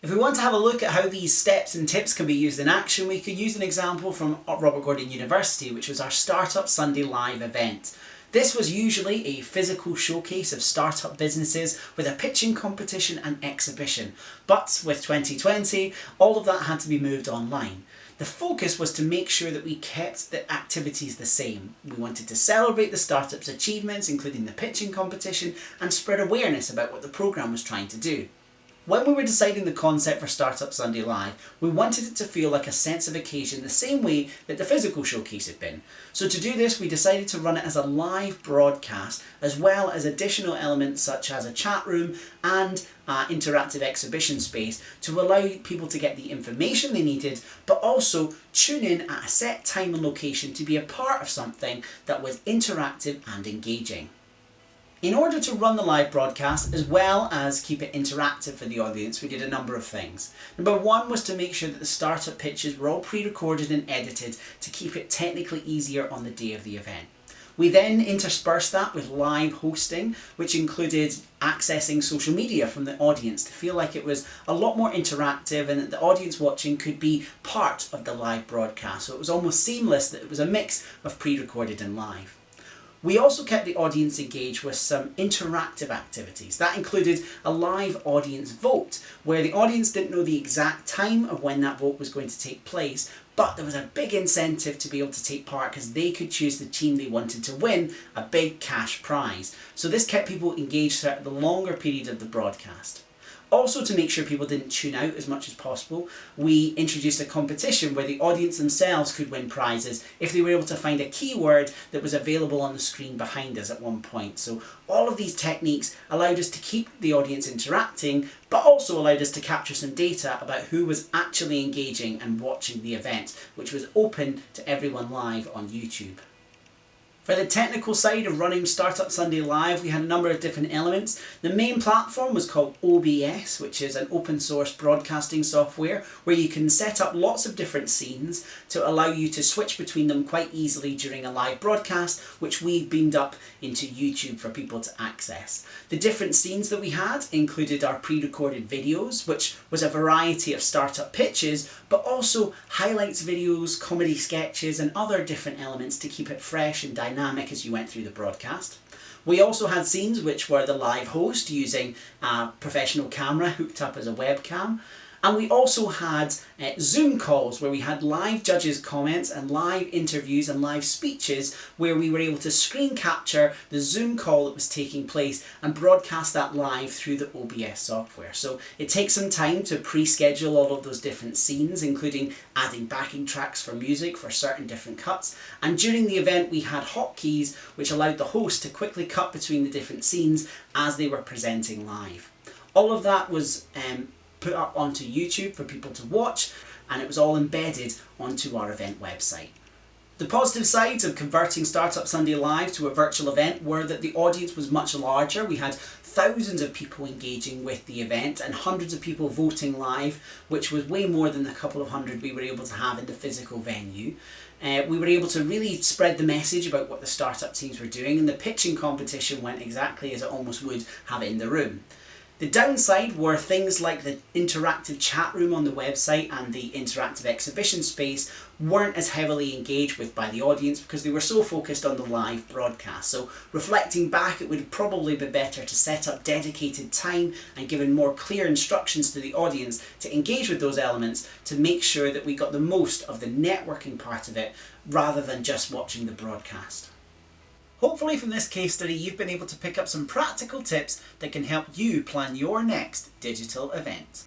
If we want to have a look at how these steps and tips can be used in action, we could use an example from Robert Gordon University, which was our Startup Sunday Live event. This was usually a physical showcase of startup businesses with a pitching competition and exhibition. But with 2020, all of that had to be moved online. The focus was to make sure that we kept the activities the same. We wanted to celebrate the startup's achievements, including the pitching competition, and spread awareness about what the programme was trying to do. When we were deciding the concept for Startup Sunday Live, we wanted it to feel like a sense of occasion the same way that the physical showcase had been. So to do this, we decided to run it as a live broadcast, as well as additional elements such as a chat room and interactive exhibition space to allow people to get the information they needed, but also tune in at a set time and location to be a part of something that was interactive and engaging. In order to run the live broadcast as well as keep it interactive for the audience, we did a number of things. Number one was to make sure that the startup pitches were all pre-recorded and edited to keep it technically easier on the day of the event. We then interspersed that with live hosting, which included accessing social media from the audience to feel like it was a lot more interactive and that the audience watching could be part of the live broadcast. So it was almost seamless that it was a mix of pre-recorded and live. We also kept the audience engaged with some interactive activities. That included a live audience vote, where the audience didn't know the exact time of when that vote was going to take place, but there was a big incentive to be able to take part because they could choose the team they wanted to win a big cash prize. So this kept people engaged throughout the longer period of the broadcast. Also, to make sure people didn't tune out as much as possible, we introduced a competition where the audience themselves could win prizes if they were able to find a keyword that was available on the screen behind us at one point. So all of these techniques allowed us to keep the audience interacting, but also allowed us to capture some data about who was actually engaging and watching the event, which was open to everyone live on YouTube. For the technical side of running Startup Sunday Live, we had a number of different elements. The main platform was called OBS, which is an open source broadcasting software where you can set up lots of different scenes to allow you to switch between them quite easily during a live broadcast, which we beamed up into YouTube for people to access. The different scenes that we had included our pre-recorded videos, which was a variety of startup pitches, but also highlights videos, comedy sketches, and other different elements to keep it fresh and dynamic as you went through the broadcast. We also had scenes which were the live host using a professional camera hooked up as a webcam. And we also had Zoom calls where we had live judges' comments and live interviews and live speeches where we were able to screen capture the Zoom call that was taking place and broadcast that live through the OBS software. So it takes some time to pre-schedule all of those different scenes, including adding backing tracks for music for certain different cuts. And during the event we had hotkeys which allowed the host to quickly cut between the different scenes as they were presenting live. All of that was put up onto YouTube for people to watch, and it was all embedded onto our event website. The positive sides of converting Startup Sunday Live to a virtual event were that the audience was much larger. We had thousands of people engaging with the event and hundreds of people voting live, which was way more than the couple of hundred we were able to have in the physical venue. We were able to really spread the message about what the startup teams were doing, and the pitching competition went exactly as it almost would have it in the room. The downside were things like the interactive chat room on the website and the interactive exhibition space weren't as heavily engaged with by the audience because they were so focused on the live broadcast. So reflecting back, it would probably be better to set up dedicated time and given more clear instructions to the audience to engage with those elements to make sure that we got the most of the networking part of it rather than just watching the broadcast. Hopefully from this case study you've been able to pick up some practical tips that can help you plan your next digital event.